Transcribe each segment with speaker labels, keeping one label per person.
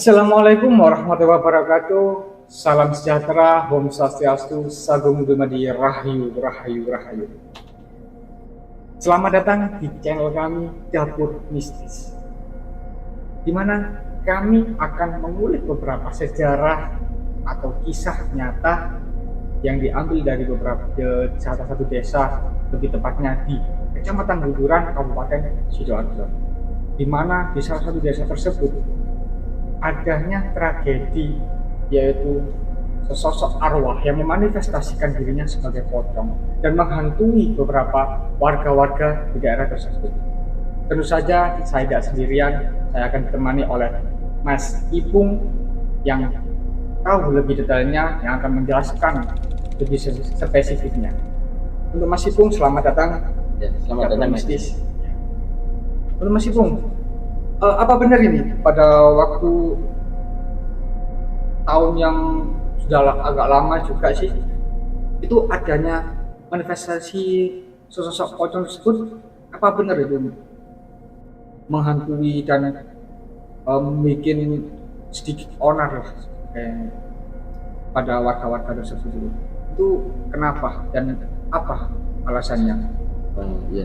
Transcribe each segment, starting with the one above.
Speaker 1: Assalamualaikum warahmatullahi wabarakatuh. Salam sejahtera, Om Swastiastu, Sagung Dumadi, Rahayu, Rahayu, Rahayu. Selamat datang di channel kami Dapur Mistis, di mana kami akan mengulik beberapa sejarah atau kisah nyata yang diambil dari salah satu desa, lebih tepatnya di Kecamatan Buduran, Kabupaten Sidoarjo, di mana di salah satu desa tersebut adanya tragedi, yaitu sesosok arwah yang memanifestasikan dirinya sebagai pocong dan menghantui beberapa warga-warga di daerah tersebut. Tentu saja saya tidak sendirian, saya akan ditemani oleh Mas Ipung yang tahu lebih detailnya, yang akan menjelaskan lebih spesifiknya. Untuk Mas Ipung, selamat datang.
Speaker 2: Ya, selamat datang
Speaker 1: Mistis. Untuk Mas Ipung, apa benar ini pada waktu tahun yang sudah agak lama juga sih, itu adanya manifestasi sosok pocong tersebut? Apa benar itu menghantui dan bikin sedikit onar pada warga-warga tersebut? Itu kenapa dan apa alasannya?
Speaker 2: Ya.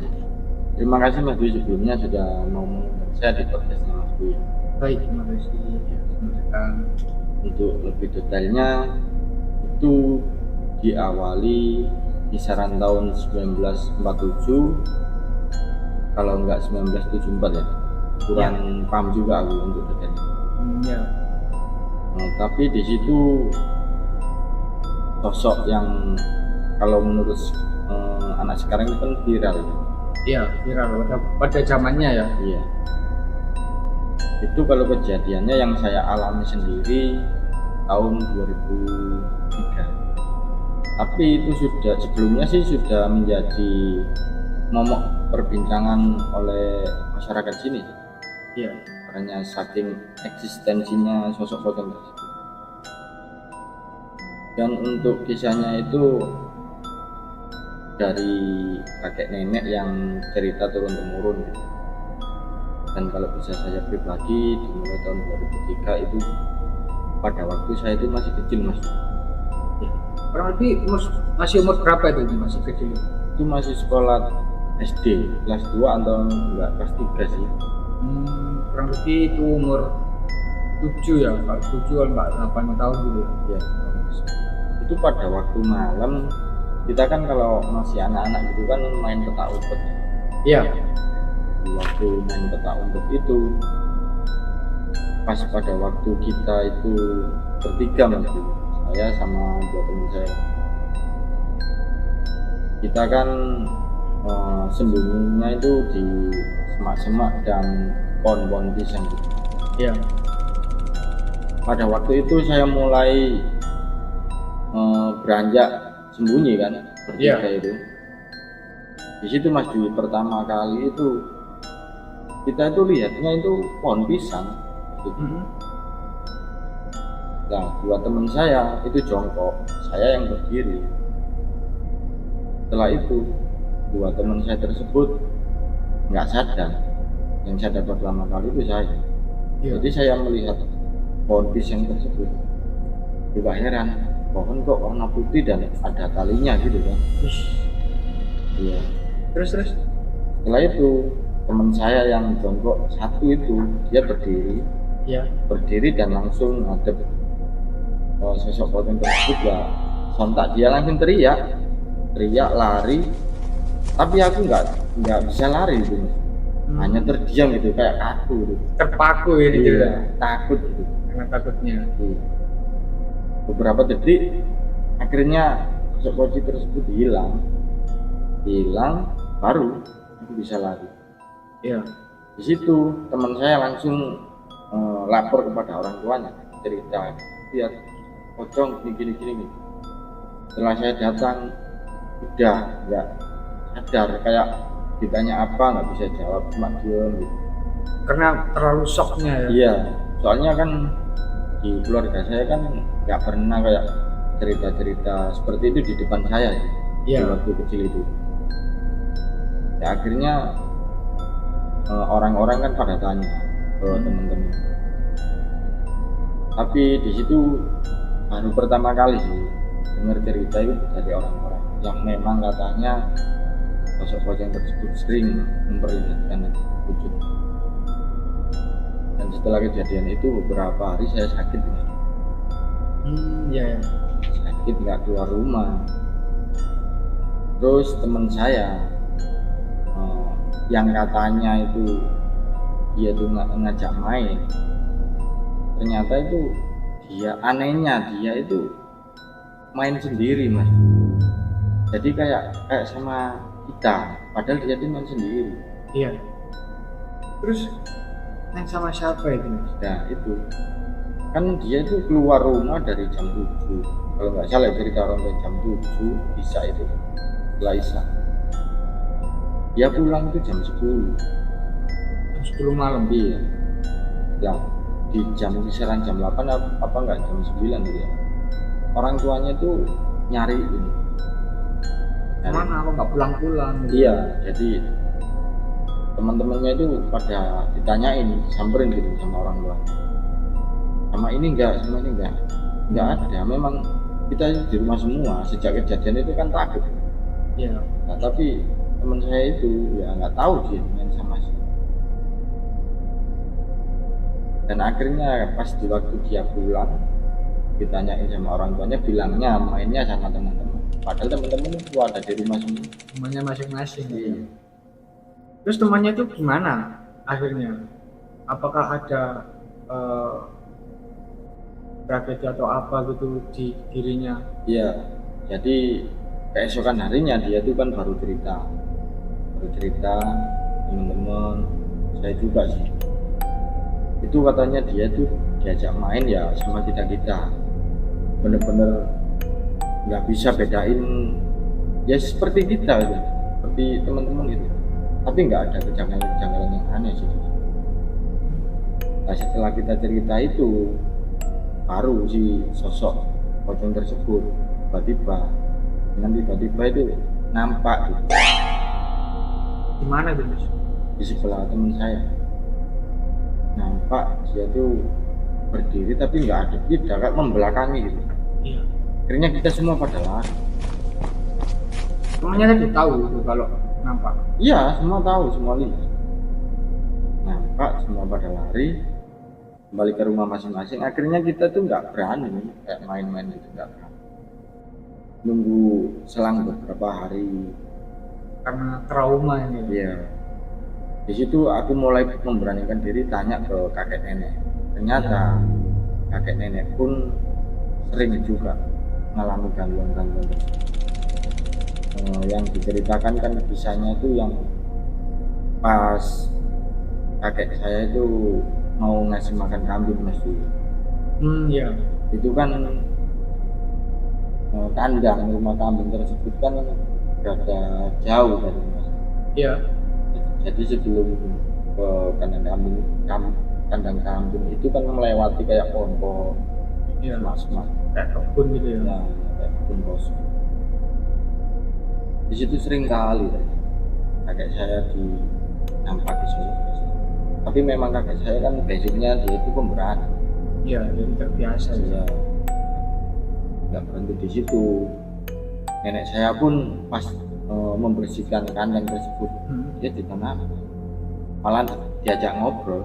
Speaker 2: Terima kasih Mas Dwi sebelumnya sudah mau mengundang saya di podcastnya Mas Dwi.
Speaker 1: Baik, terima kasih.
Speaker 2: Untuk lebih detailnya itu diawali kisaran tahun 1947, kalau enggak 1974 ya. Kurang paham juga aku untuk detailnya.
Speaker 1: Ya.
Speaker 2: Nah, tapi di situ sosok yang kalau menurut anak sekarang itu kan viral.
Speaker 1: Iya, viral pada zamannya ya.
Speaker 2: Iya. Itu kalau kejadiannya yang saya alami sendiri tahun 2003. Tapi itu sebelumnya sih sudah menjadi momok perbincangan oleh masyarakat sini.
Speaker 1: Iya.
Speaker 2: Karena saking eksistensinya sosok pocong tersebut. Dan untuk kisahnya itu dari kakek nenek yang cerita turun temurun gitu. Dan kalau bisa saya pribadi dimulai tahun 2003 itu pada waktu saya itu masih kecil Mas.
Speaker 1: Kurang lebih masih umur berapa itu masih kecil?
Speaker 2: Itu masih sekolah SD kelas 2 atau enggak kelas 3 sih.
Speaker 1: Kurang lebih itu umur 7 ya, kalau 7 enggak 8 tahun dulu
Speaker 2: ya. Itu pada waktu malam, kita kan kalau masih anak-anak gitu kan main petak umpet.
Speaker 1: Iya.
Speaker 2: Waktu main petak umpet itu pas pada waktu kita itu bertiga Mas, saya sama dua teman saya, kita kan sembunyinya itu di semak-semak dan pohon-pohon pisang gitu.
Speaker 1: Iya.
Speaker 2: Pada waktu itu saya mulai beranjak sembunyi kan bertiga itu. Di situ Mas Dwi, pertama kali itu kita itu lihatnya itu pohon pisang gitu. Nah, dua teman saya itu jongkok, saya yang berdiri. Setelah itu dua teman saya tersebut nggak sadar, yang sadar pertama kali itu saya. Jadi saya melihat pohon pisang tersebut juga heran, pohon kok warna putih dan ada talinya gitu kan. Iya.
Speaker 1: Terus
Speaker 2: setelah itu teman saya yang jongkok satu itu dia berdiri.
Speaker 1: Iya.
Speaker 2: Berdiri dan langsung ngadep sosok pocong tersebut. Ya sontak dia langsung teriak lari, tapi aku nggak bisa lari gitu. Hanya terdiam gitu, kayak kaku gitu.
Speaker 1: Terpaku ya gitu.
Speaker 2: Iya, takut gitu.
Speaker 1: Karena takutnya.
Speaker 2: Beberapa detik akhirnya sosok pocong tersebut hilang, baru aku bisa lari.
Speaker 1: Iya.
Speaker 2: Di situ teman saya langsung lapor kepada orang tuanya, cerita lihat pocong gini. Setelah saya datang udah nggak sadar, kayak ditanya apa nggak bisa jawab, cuma diam gitu.
Speaker 1: Karena terlalu shocknya ya.
Speaker 2: Iya, soalnya kan di keluarga saya kan nggak pernah kayak cerita-cerita seperti itu di depan saya sih. Di waktu kecil itu. Ya akhirnya orang-orang kan pada tanya ke teman-teman, Tapi di situ baru pertama kali sih dengar cerita itu dari orang-orang yang memang katanya sosok pocong tersebut sering memperlihatkan wujud. Dan setelah kejadian itu beberapa hari saya sakit,
Speaker 1: Ya.
Speaker 2: sakit nggak keluar rumah. Terus teman saya yang katanya itu dia tuh ngajak main, ternyata itu anehnya dia itu main sendiri mas. Jadi kayak sama kita, padahal dia tuh main sendiri.
Speaker 1: Iya. Terus main sama siapa itu mas?
Speaker 2: Nah itu kan dia itu keluar rumah dari jam 7, kalau nggak salah cerita orang tua, jam 7 bisa itu setelah isya. Dia pulang itu jam 10.
Speaker 1: Jam 10 malam.
Speaker 2: Iya. Nah, di kisaran jam 8 apa enggak jam 9 gitu ya. Orang tuanya itu nyariin.
Speaker 1: Mana aku nggak pulang-pulang.
Speaker 2: Iya, jadi teman-temannya itu pada ditanyain, samperin gitu sama orang tua. Sama ini enggak, sama ini enggak. Enggak ada. Memang kita di rumah semua sejak kejadian itu kan takut.
Speaker 1: Iya.
Speaker 2: Nah, tapi teman saya itu ya nggak tahu dia main sama siapa. Dan akhirnya pas di waktu dia pulang ditanyain sama orang tuanya, bilangnya mainnya sama teman-teman, padahal teman-teman itu ada di rumah semua.
Speaker 1: Temannya masing-masing.
Speaker 2: Iya.
Speaker 1: Terus temannya itu gimana akhirnya? Apakah ada tragedi atau apa gitu di dirinya?
Speaker 2: Iya, jadi keesokan harinya dia tuh kan baru cerita teman-teman saya juga sih. Itu katanya dia tuh diajak main ya sama kita bener-bener nggak bisa bedain ya seperti kita gitu, seperti teman-teman gitu, tapi nggak ada kejanggalan yang aneh sih. Nah setelah kita cerita itu baru si sosok pocong tersebut tiba-tiba itu nampak gitu.
Speaker 1: Di mana tuh mas?
Speaker 2: Di sebelah teman saya nampak dia tuh berdiri tapi nggak ada, dia kayak membelakangi gitu.
Speaker 1: Iya.
Speaker 2: Akhirnya kita semua pada lari.
Speaker 1: Temannya tadi tahu itu kalau nampak.
Speaker 2: Iya, semua tahu, semua lihat. Nampak, semua pada lari kembali ke rumah masing-masing. Akhirnya kita tuh nggak berani kayak main-main gitu, nggak berani. Nunggu selang beberapa hari.
Speaker 1: Karena trauma ini.
Speaker 2: Iya. Di situ aku mulai memberanikan diri tanya ke kakek nenek. Ternyata kakek nenek pun sering juga mengalami gangguan-gangguan. Yang diceritakan kan kisahnya itu yang pas kakek saya itu mau ngasih makan kambing mas dulu.
Speaker 1: Iya.
Speaker 2: Itu kan kandang rumah kambing tersebut kan berada jauh dari mas.
Speaker 1: Iya.
Speaker 2: Jadi sebelum ke kandang kambing itu kan melewati kayak pohon-pohon,
Speaker 1: Iya.
Speaker 2: semak-semak,
Speaker 1: Kayak kebun gitu ya.
Speaker 2: nah, kayak kebun kosong. Di situ sering kali kakek saya dinampaki sosok. Tapi memang kakek saya kan basicnya dia itu pemberani.
Speaker 1: Iya, jadi terbiasa ya.
Speaker 2: Saya nggak berhenti di situ. Nenek saya pun pas membersihkan kandang tersebut, dia ditanam, malah diajak ngobrol.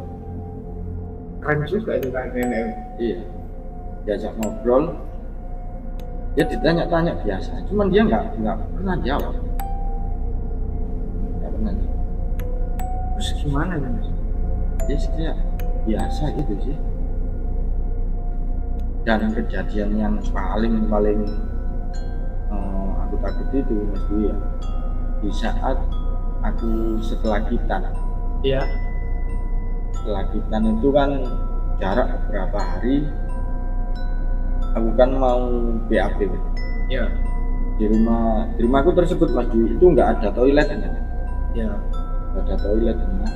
Speaker 1: Keren juga itu kan nenek.
Speaker 2: Iya, diajak ngobrol, dia ditanya-tanya biasa, cuman dia nggak pernah jawab, nggak pernah jawab.
Speaker 1: Terus gimana nih mas?
Speaker 2: Dia kayak biasa gitu sih. Dan kejadian yang paling aku takut itu mas Dwi ya, di saat aku setelah kitan.
Speaker 1: Iya.
Speaker 2: Setelah kitan itu kan jarak beberapa hari, aku kan mau BAB.
Speaker 1: Iya.
Speaker 2: Di rumahku tersebut mas Dwi itu nggak ada toiletnya.
Speaker 1: Iya.
Speaker 2: Nggak ada toiletnya.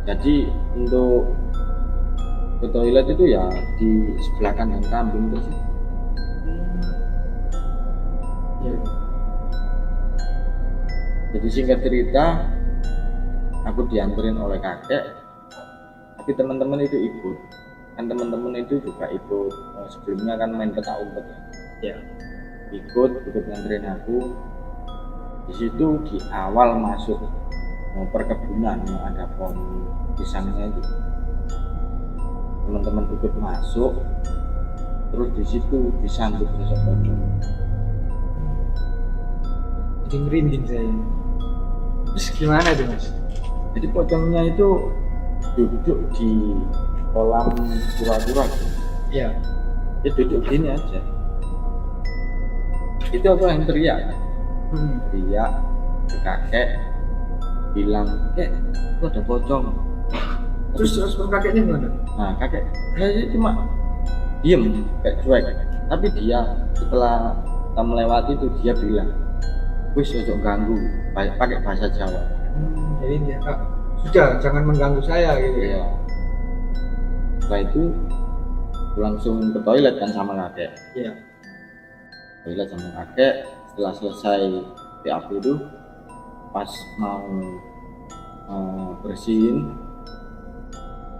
Speaker 2: Jadi untuk ke toilet itu ya di sebelah kanan kambing tersebut.
Speaker 1: Iya.
Speaker 2: Jadi singkat cerita, aku dianterin oleh kakek, tapi teman-teman itu ikut. kan teman-teman itu juga ikut sebelumnya kan main petak umpet
Speaker 1: Ya.
Speaker 2: ikut nganterin aku. Di situ di awal masuk perkebunan yang ada pohon pisangnya itu, teman-teman ikut masuk, terus di situ disambut sosok pocong.
Speaker 1: Jadi merinding saya. Terus gimana tuh Mas?
Speaker 2: Jadi pocongnya itu duduk di kolam kura-kura gitu.
Speaker 1: Iya.
Speaker 2: Dia duduk gini aja. Itu apa yang teriak? Teriak ke kakek, bilang, "Kek, itu ada pocong."
Speaker 1: Terus respon kakeknya gimana?
Speaker 2: Nah kakek saya cuma diem kayak cuek, tapi dia setelah kita melewati itu dia bilang, "Wis ojo ganggu," pakai bahasa Jawa.
Speaker 1: Jadi dia sudah jangan mengganggu saya gitu.
Speaker 2: Iya. Setelah itu langsung ke toilet kan sama kakek.
Speaker 1: Iya.
Speaker 2: Toilet sama kakek. Setelah selesai PAP itu, pas mau bersihin,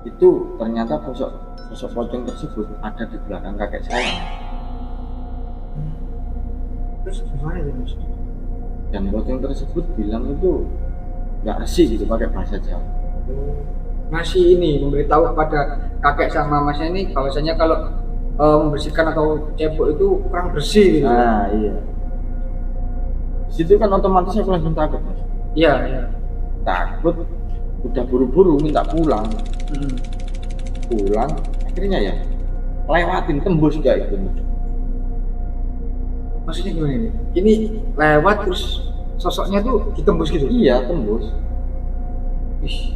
Speaker 2: itu ternyata sosok pocong tersebut ada di belakang kakek saya.
Speaker 1: Terus gimana tuh Mas?
Speaker 2: Dan pocong tersebut bilang itu nggak resik gitu pakai bahasa Jawa.
Speaker 1: Masih ini memberitahu kepada kakek sama masnya ini bahwasanya kalau membersihkan atau cebok itu kurang bersih gitu.
Speaker 2: Nah iya. Di situ kan otomatis aku langsung takut Mas.
Speaker 1: Iya, iya.
Speaker 2: Takut, udah buru-buru minta pulang. Pulang, akhirnya ya lewatin tembus kayak gitu.
Speaker 1: Maksudnya gimana ini? Ini lewat terus sosoknya tuh ditembus gitu?
Speaker 2: Iya tembus.
Speaker 1: Ih.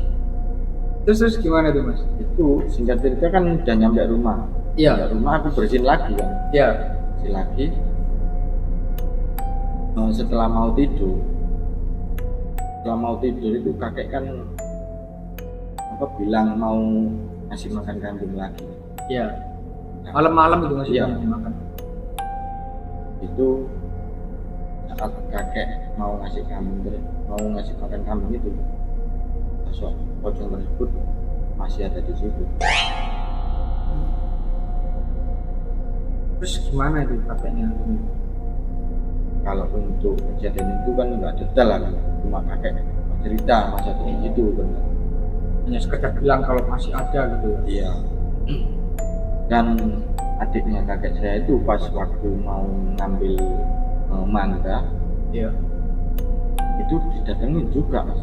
Speaker 1: Terus gimana tuh Mas?
Speaker 2: Itu singkat cerita kan udah nyampe rumah.
Speaker 1: Iya.
Speaker 2: Nyampe rumah aku bersihin lagi kan.
Speaker 1: Iya.
Speaker 2: Bersihin lagi. Setelah mau tidur itu kakek kan bilang mau ngasih makan kambing lagi.
Speaker 1: Iya. Malam-malam itu masih
Speaker 2: Iya.
Speaker 1: dimakan.
Speaker 2: Itu saat kakek mau ngasih makan kambing itu, sosok pocong tersebut masih ada di situ.
Speaker 1: Terus gimana itu kakeknya?
Speaker 2: Kalau untuk kejadian itu kan nggak detail lah, cuma kakek cerita masa di situ benar.
Speaker 1: Hanya sekedar bilang kalau masih ada gitu.
Speaker 2: Iya. Dan adiknya kakek saya itu pas waktu mau ngambil mangga,
Speaker 1: Iya.
Speaker 2: itu didatengin juga Mas.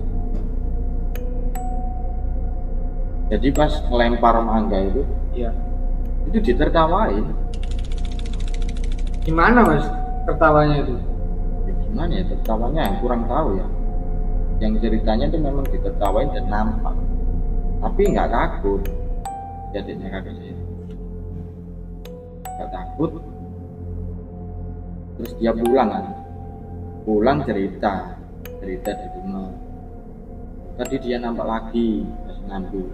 Speaker 2: Jadi pas lempar mangga itu
Speaker 1: Iya.
Speaker 2: ditertawain.
Speaker 1: Gimana Mas tertawanya itu?
Speaker 2: Ya, gimana ya tertawanya kurang tahu ya. Yang ceritanya itu memang ditertawain dan nampak, tapi nggak takut. Jadinya kakek saya nggak takut. Terus dia pulang cerita di rumah. Tadi dia nampak lagi pas ngambil.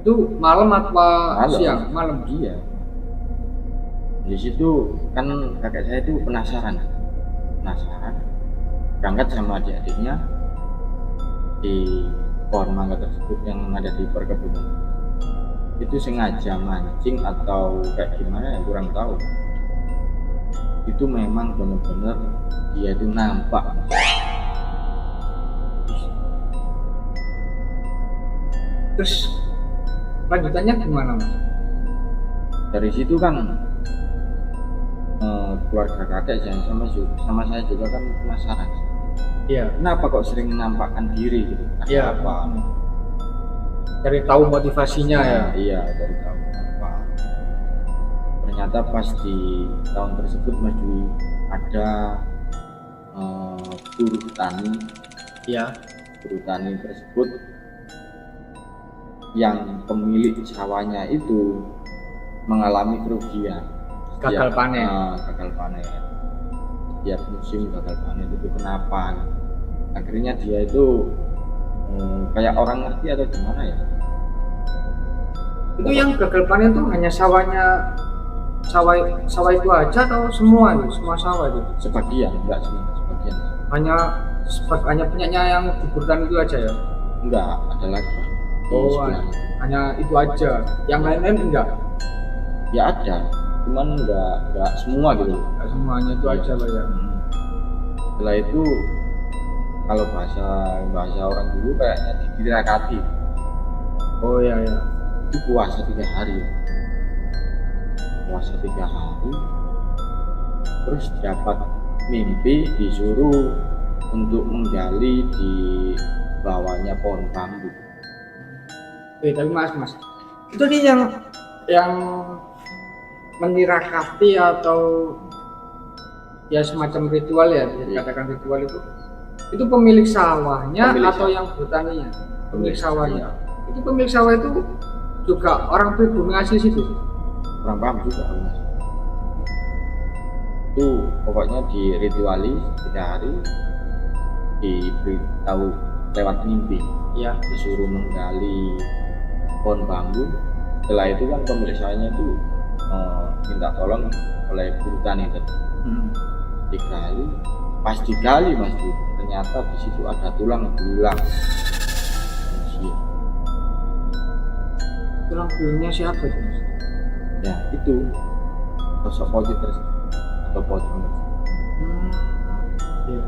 Speaker 1: Itu malam apa
Speaker 2: Malam.
Speaker 1: siang? Malam.
Speaker 2: Iya. Di situ kan kakek saya itu penasaran, berangkat sama adik-adiknya di pohon mangga tersebut yang ada di perkebunan. Itu sengaja mancing atau kayak gimana ya kurang tahu. Itu memang benar-benar dia itu nampak.
Speaker 1: Terus lanjutannya gimana Mas?
Speaker 2: Dari situ kan keluarga kakek sama saya juga kan penasaran.
Speaker 1: Iya.
Speaker 2: Kenapa kok sering menampakkan diri gitu? Ada
Speaker 1: Iya.
Speaker 2: apa?
Speaker 1: Cari tahu motivasinya ya.
Speaker 2: Iya, dari tahu apa. Ternyata pas di tahun tersebut Mas Dwi ada buruh tani.
Speaker 1: Iya.
Speaker 2: Buruh tani tersebut yang pemilik sawahnya itu mengalami kerugian.
Speaker 1: Gagal panen.
Speaker 2: Gagal panen. Setiap musim gagal panen itu kenapa? Akhirnya dia itu kayak orang ngerti atau gimana ya?
Speaker 1: Itu yang gagal panen tuh hanya sawah itu aja atau semua itu? Semua sawah itu?
Speaker 2: Sebagian, enggak semua, sebagian.
Speaker 1: Hanya punyanya yang di Burtan itu aja ya?
Speaker 2: Enggak, ada lagi. Di
Speaker 1: Oh,
Speaker 2: sebelahnya.
Speaker 1: hanya itu aja, yang lain-lain enggak?
Speaker 2: Ya ada, cuman nggak semua gitu.
Speaker 1: Enggak semuanya itu aja Pak ya.
Speaker 2: Setelah itu kalau bahasa orang dulu kayaknya ditirakati.
Speaker 1: Oh ya ya.
Speaker 2: Itu puasa 3 hari. Puasa 3 hari, terus dapat mimpi disuruh untuk menggali di bawahnya pohon bambu.
Speaker 1: Tapi mas, itu nih yang menirakati atau ya semacam ritual ya, dikatakan ritual itu pemilik sawahnya atau yang bertaninya? Pemilik sawahnya. Itu pemilik sawah itu juga orang pribumi asli situ.
Speaker 2: Orang paham juga mas. Itu pokoknya dirituali 3 hari, diberitahu lewat mimpi,
Speaker 1: ya
Speaker 2: disuruh menggali pohon bambu. Setelah itu kan pemilik sawahnya itu minta tolong oleh guru tani tadi. Digali, pas digali mas Bu, ternyata di situ ada tulang belulang manusia.
Speaker 1: Tulang belulangnya siapa itu mas?
Speaker 2: Ya itu sosok pocong tersebut atau pocong tersebut.
Speaker 1: Ya.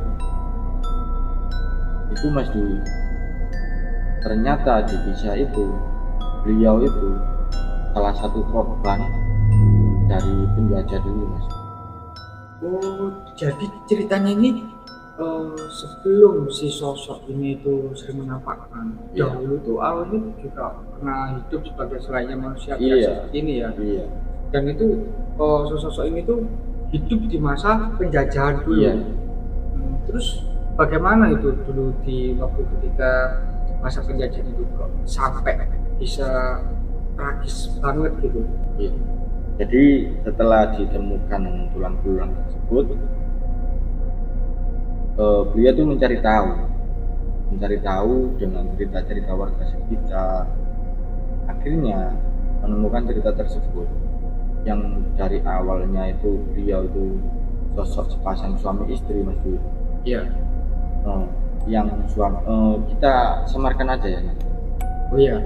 Speaker 2: Itu mas Dwi, ternyata di desa itu beliau itu salah satu korban dari penjajah dulu mas.
Speaker 1: Oh, jadi ceritanya ini sebelum si sosok ini itu sering menampakkan, dahulu tuh awalnya juga pernah hidup sebagai selainnya manusia biasa seperti ini ya.
Speaker 2: Iya.
Speaker 1: Dan itu sosok ini tuh hidup di masa penjajahan dulu.
Speaker 2: Iya.
Speaker 1: Terus bagaimana itu dulu di waktu ketika masa penjajahan itu kok sampai bisa tragis banget gitu?
Speaker 2: Iya. Jadi setelah ditemukan tulang belulang tersebut, beliau tuh mencari tahu dengan cerita-cerita warga sekitar. Akhirnya menemukan cerita tersebut yang dari awalnya itu beliau itu sosok sepasang suami istri mas Bu.
Speaker 1: Iya.
Speaker 2: Yang suami kita semarkan aja ya.
Speaker 1: Oh iya.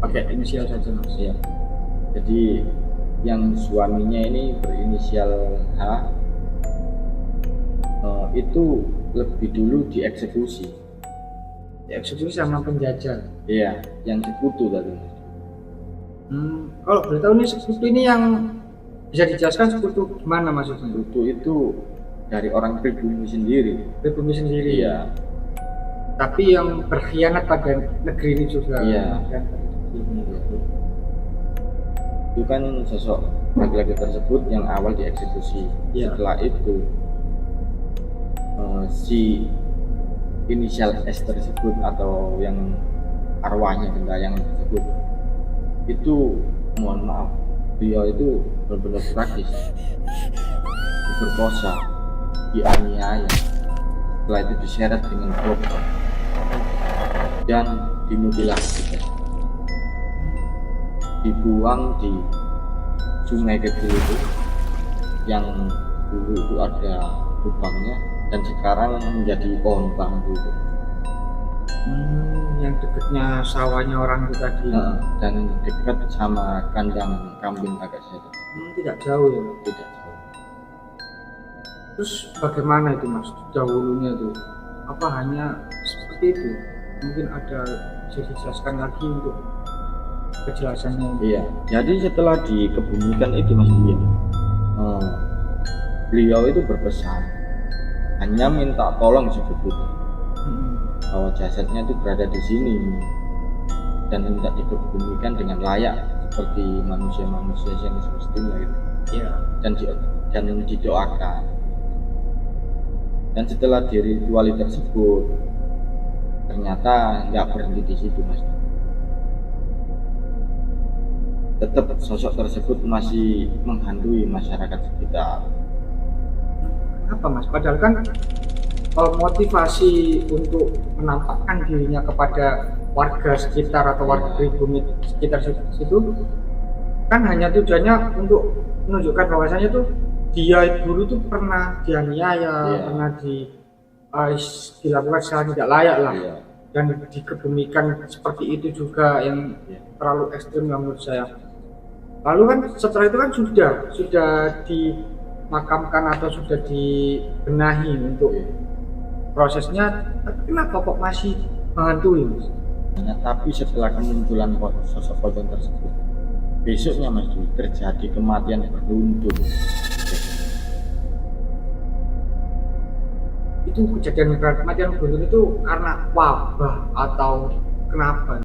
Speaker 1: Pakai inisial saja mas.
Speaker 2: Iya. Jadi yang suaminya ini berinisial H, itu lebih dulu dieksekusi.
Speaker 1: Dieksekusi sama penjajah.
Speaker 2: Iya, yang sekutu tadi.
Speaker 1: Kalau boleh tahu nih sekutu ini yang bisa dijelaskan sekutu gimana maksudnya?
Speaker 2: Sekutu itu dari orang pribumi sendiri.
Speaker 1: Pribumi sendiri.
Speaker 2: Iya.
Speaker 1: Tapi yang berkhianat pada negeri ini juga.
Speaker 2: Iya. Itu kan sosok laki-laki tersebut yang awal dieksekusi.
Speaker 1: Ya.
Speaker 2: Setelah itu si inisial S tersebut atau yang arwahnya gentayangan tersebut itu, mohon maaf, beliau itu benar-benar tragis, diperkosa, dianiaya, setelah itu diseret dengan global dan dimutilasi, dibuang di sungai kecil itu yang dulu itu ada lubangnya dan sekarang menjadi pohon bambu itu.
Speaker 1: Yang dekatnya sawahnya orang itu tadi.
Speaker 2: Dan dekat sama kandang kambing kakak saya.
Speaker 1: Tidak jauh ya?
Speaker 2: Tidak jauh.
Speaker 1: Terus bagaimana itu mas dahulunya itu? Apa hanya seperti itu? Mungkin ada bisa dijelaskan lagi untuk kejelasannya?
Speaker 2: Iya. Jadi setelah dikebumikan itu mas Dian, beliau itu berpesan hanya minta tolong sebetulnya bahwa jasadnya itu berada di sini dan minta dikebumikan dengan layak seperti manusia-manusia yang semestinya itu.
Speaker 1: Iya.
Speaker 2: Dan didoakan. Dan setelah dirituali tersebut, ternyata nggak berhenti di situ mas. Tetap sosok tersebut masih menghantui masyarakat sekitar.
Speaker 1: Apa mas? Padahal kan motivasi untuk menampakkan dirinya kepada warga sekitar atau warga pribumi sekitar situ kan hanya tujuannya untuk menunjukkan bahwasanya tuh dia dulu tuh pernah dianiaya, pernah dilakukan secara tidak layak lah. dan dikebumikan seperti itu juga yang terlalu ekstrim menurut saya. Lalu kan setelah itu kan sudah dimakamkan atau sudah dibenahi untuk prosesnya, tapi kenapa kok masih menghantui, Mas?
Speaker 2: Tapi setelah kemunculan sosok pocong tersebut, besoknya Mas Dwi, terjadi kematian beruntun.
Speaker 1: Itu kejadian kematian beruntun itu karena wabah atau kenapa?